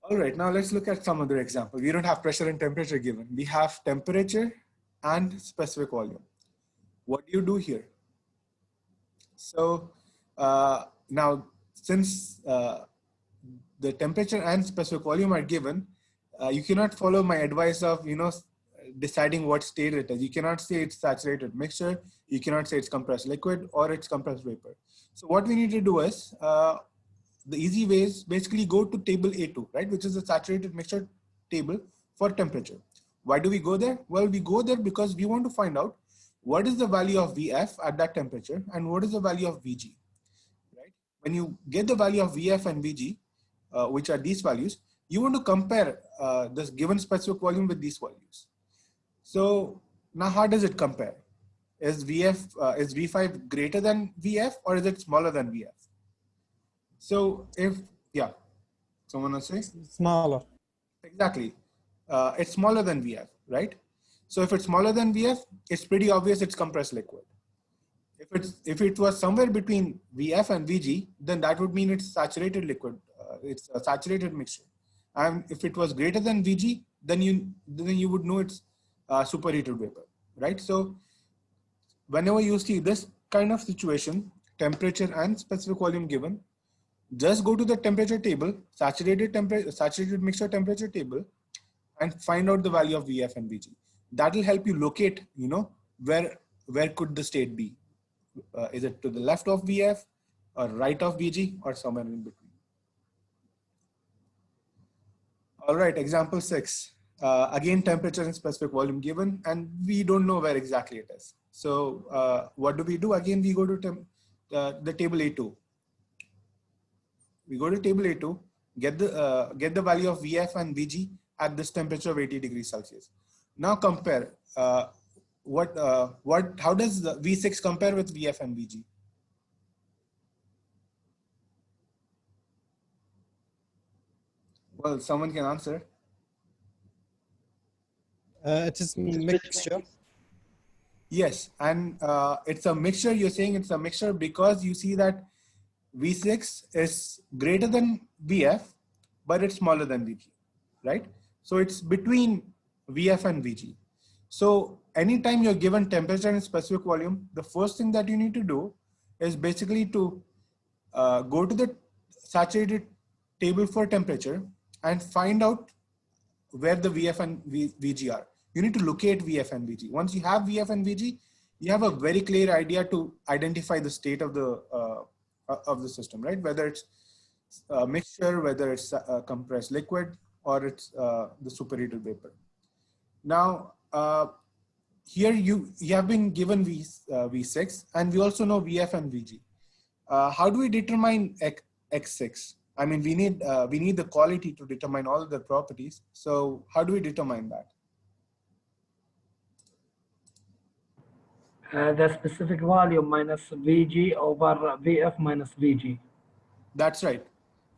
All right, now let's look at some other example. We don't have pressure and temperature given. We have temperature and specific volume. What do you do here? So now, since the temperature and specific volume are given, you cannot follow my advice of, deciding what state it is. You cannot say it's saturated mixture. You cannot say it's compressed liquid or it's compressed vapor. So what we need to do is, the easy way is basically go to table A2, right? Which is the saturated mixture table for temperature. Why do we go there? Well, we go there because we want to find out what is the value of VF at that temperature and what is the value of VG, right? When you get the value of VF and VG, which are these values, you want to compare this given specific volume with these values. So now how does it compare? Is V5 greater than VF or is it smaller than VF? So if, yeah, someone will say? Smaller. Exactly. It's smaller than VF, right? So if it's smaller than VF, it's pretty obvious it's compressed liquid. If it was somewhere between VF and VG, then that would mean it's saturated liquid. It's a saturated mixture. And if it was greater than VG, then you would know it's superheated vapor, right? So whenever you see this kind of situation, temperature and specific volume given, just go to the temperature table, saturated mixture temperature table, and find out the value of VF and VG. That will help you locate, where could the state be? Is it to the left of VF or right of VG or somewhere in between? All right, example 6. Again, temperature and specific volume given, and we don't know where exactly it is. So what do? Again, we go to the table A2. We go to table A2, get the value of VF and VG at this temperature of 80 degrees Celsius. Now compare how does the V6 compare with VF and VG? Well, someone can answer. It is mixture. Yes, and it's a mixture. You're saying it's a mixture because you see that V6 is greater than VF, but it's smaller than VG, right? So it's between VF and VG. So anytime you're given temperature and specific volume, the first thing that you need to do is basically to go to the saturated table for temperature and find out where the VF and VG are. You need to locate VF and VG. Once you have VF and VG, you have a very clear idea to identify the state of the system, right? Whether it's a mixture, whether it's a compressed liquid, or it's the superheated vapor. Now, here you have been given V6, and we also know VF and VG. How do we determine X6? I mean, we need the quality to determine all the properties. So how do we determine that? The specific volume minus VG over VF minus VG. That's right.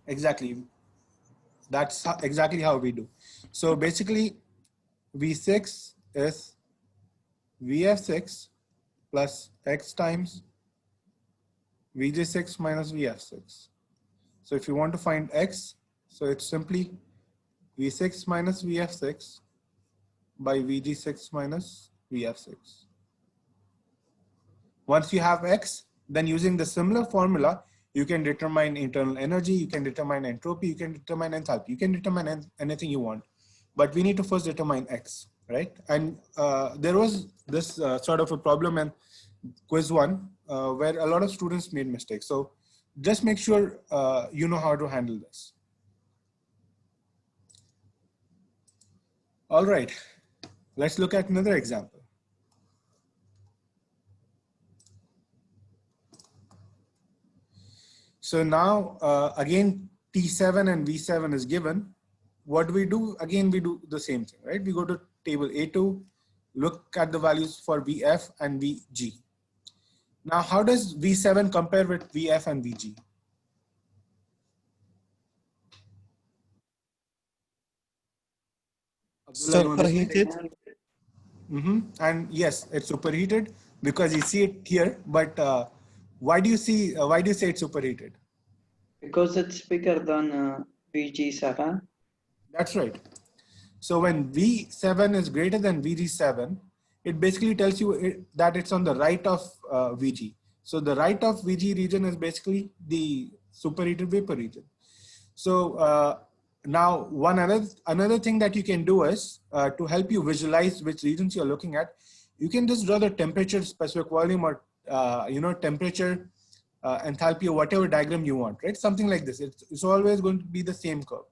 Exactly. That's exactly how we do. So basically, V6 is VF6 plus X times VG6 minus VF6. So if you want to find X, so it's simply V6 minus VF6 by VG6 minus VF6. Once you have X, then using the similar formula, you can determine internal energy, you can determine entropy, you can determine enthalpy, you can determine anything you want. But we need to first determine X, right? And there was this sort of a problem in quiz 1 where a lot of students made mistakes. So just make sure you know how to handle this. All right, let's look at another example. So now, again, T7 and V7 is given. What do we do? Again, we do the same thing, right? We go to table A2, look at the values for VF and VG. Now, how does V7 compare with VF and VG? Superheated. And yes, it's superheated because you see it here. But why do you say it's superheated? Because it's bigger than VG7. That's right. So when V7 is greater than VG7, it basically tells you that it's on the right of VG. So the right of VG region is basically the superheated vapor region. So now another thing that you can do is to help you visualize which regions you're looking at, you can just draw the temperature specific volume or temperature enthalpy or whatever diagram you want, right? Something like this. It's always going to be the same curve.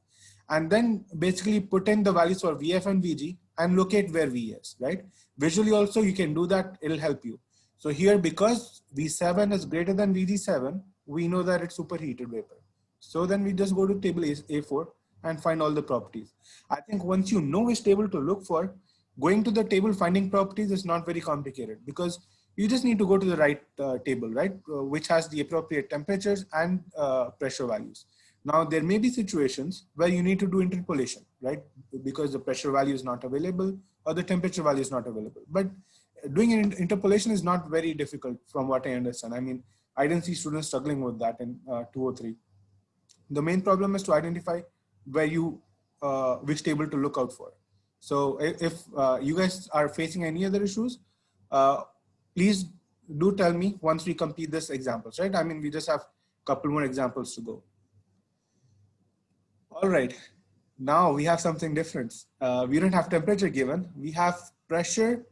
And then basically put in the values for VF and VG and locate where V is, right? Visually also you can do that, it'll help you. So here, because V7 is greater than VG7, we know that it's superheated vapor. So then we just go to table A4 and find all the properties. I think once you know which table to look for, going to the table finding properties is not very complicated, because you just need to go to the right table, right? Which has the appropriate temperatures and pressure values. Now, there may be situations where you need to do interpolation, right? Because the pressure value is not available or the temperature value is not available. But doing an interpolation is not very difficult from what I understand. I mean, I didn't see students struggling with that in 203. The main problem is to identify where which table to look out for. So if you guys are facing any other issues, please do tell me once we complete this examples, right? I mean, we just have a couple more examples to go. All right, now we have something different. We don't have temperature given, we have pressure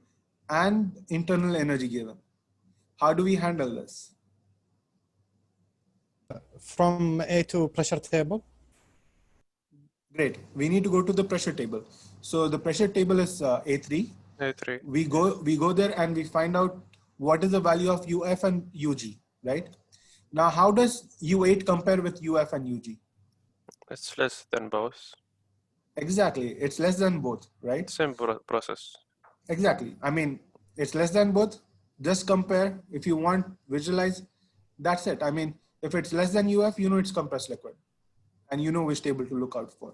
and internal energy given. How do we handle this? From A to pressure table. Great, we need to go to the pressure table. So the pressure table is A3. A3. We go there and we find out what is the value of UF and UG, right? Now, how does U8 compare with UF and UG? It's less than both. Exactly, it's less than both, right? Same process. Exactly. I mean, it's less than both. Just compare. If you want, visualize. That's it. I mean, if it's less than UF, you know it's compressed liquid, and you know which table to look out for.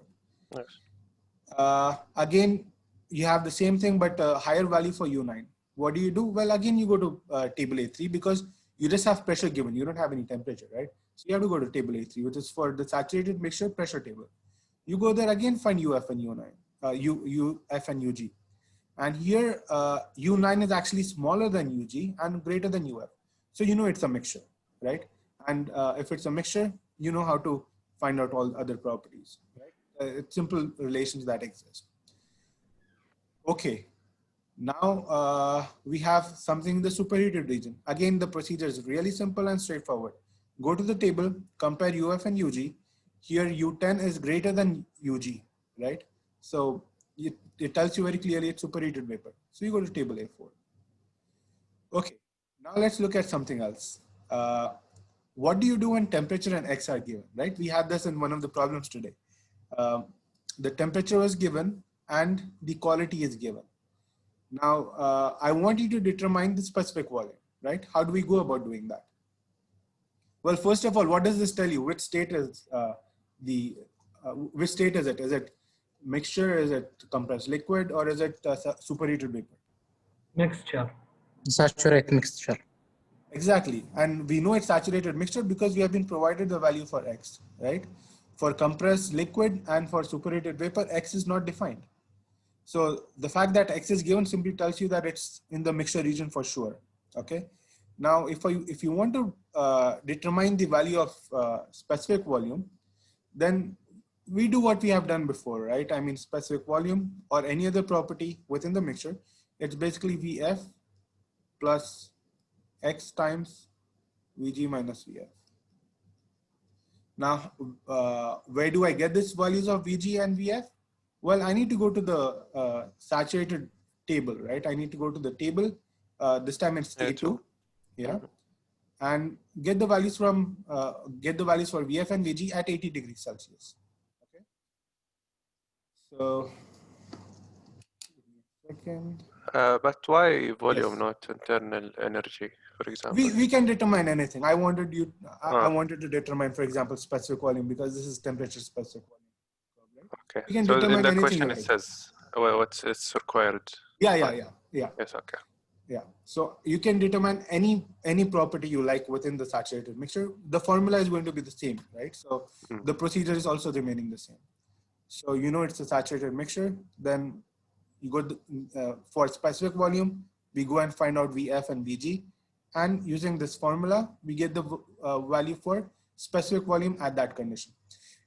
Yes. Again, you have the same thing, but a higher value for U9. What do you do? Well, again, you go to table A3 because you just have pressure given. You don't have any temperature, right? So you have to go to table A3, which is for the saturated mixture pressure table. You go there again, find UF and U9, UF and UG. And here, U9 is actually smaller than UG and greater than UF. So you know it's a mixture, right? And if it's a mixture, you know how to find out all other properties, right? It's simple relations that exist. Okay, now we have something in the superheated region. Again, the procedure is really simple and straightforward. Go to the table, compare UF and UG. Here, U10 is greater than UG, right? So it tells you very clearly it's superheated vapor. So you go to table A4. Okay, now let's look at something else. What do you do when temperature and X are given, right? We had this in one of the problems today. The temperature was given and the quality is given. Now, I want you to determine the specific volume, right? How do we go about doing that? Well, first of all, what does this tell you? Which state is which state is it? Is it mixture? Is it compressed liquid? Or is it superheated vapor? Mixture. Saturated mixture. Exactly. And we know it's saturated mixture because we have been provided the value for X, right? For compressed liquid and for superheated vapor, X is not defined. So the fact that X is given simply tells you that it's in the mixture region for sure. Okay. Now, if you want to determine the value of specific volume, then we do what we have done before, right? I mean, specific volume or any other property within the mixture, it's basically VF plus X times VG minus VF. Now, where do I get these values of VG and VF? Well, I need to go to the saturated table, right? I need to go to the table. This time it's A2. Yeah, and get the values from for VF and VG at 80 degrees Celsius. Okay, so second. But why volume, Yes. not internal energy, for example? We can determine anything. I wanted to determine, for example, specific volume because this is temperature specific volume. Right? Okay. We can So determine in the anything question like it says what's it's required. Yeah. Yes. Okay. Yeah, so you can determine any property you like within the saturated mixture. The formula is going to be the same, right? So the procedure is also remaining the same. So you know it's a saturated mixture. Then you go for specific volume, we go and find out VF and VG. And using this formula, we get the value for specific volume at that condition.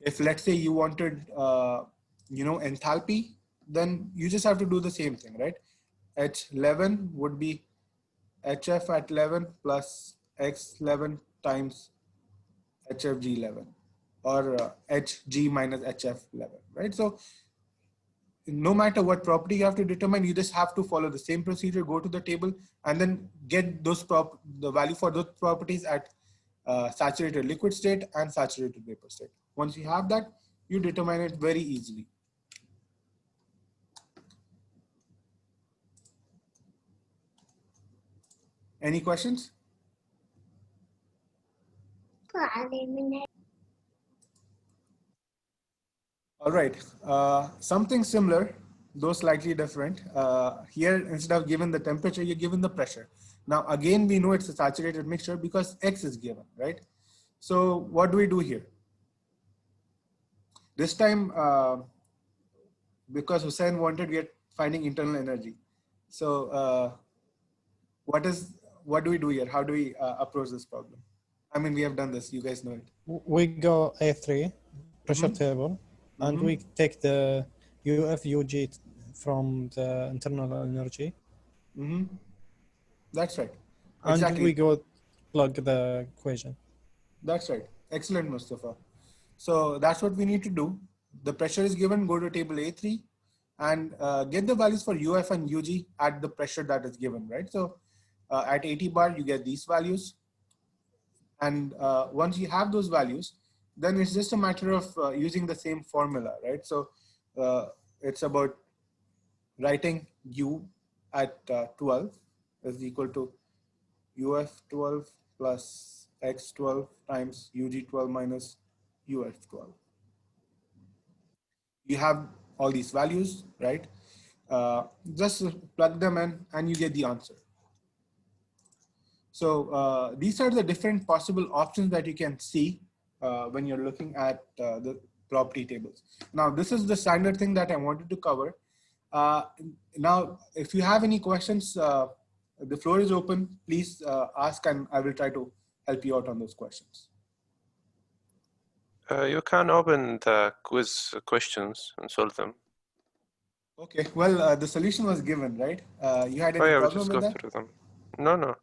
If let's say you wanted, enthalpy, then you just have to do the same thing, right? H11 would be HF at 11 plus X11 times HFG11, or HG minus HF11, right? So no matter what property you have to determine, you just have to follow the same procedure, go to the table, and then get the value for those properties at saturated liquid state and saturated vapor state. Once you have that, you determine it very easily. Any questions? All right, something similar, though slightly different. Here, instead of given the temperature, you're given the pressure. Now, again, we know it's a saturated mixture because X is given, right? So what do we do here? This time, because Hussein wanted, we are finding internal energy. So what do we do here? How do we approach this problem? I mean, we have done this, you guys know it. We go A3, pressure table, and we take the UF, UG from the internal energy. That's right. And Exactly. we go plug the equation. That's right. Excellent, Mustafa. So that's what we need to do. The pressure is given, go to table A3 and get the values for UF and UG at the pressure that is given, right? So at 80 bar, you get these values. And once you have those values, then it's just a matter of using the same formula, right? So it's about writing U at 12 is equal to UF 12 plus X 12 times UG 12 minus UF 12. You have all these values, right? Just plug them in and you get the answer. So these are the different possible options that you can see when you're looking at the property tables. Now, this is the standard thing that I wanted to cover. Now, if you have any questions, the floor is open. Please ask and I will try to help you out on those questions. You can open the quiz questions and solve them. Okay, well, the solution was given, right? You had any Oh yeah, we problem just with go that? through them. No.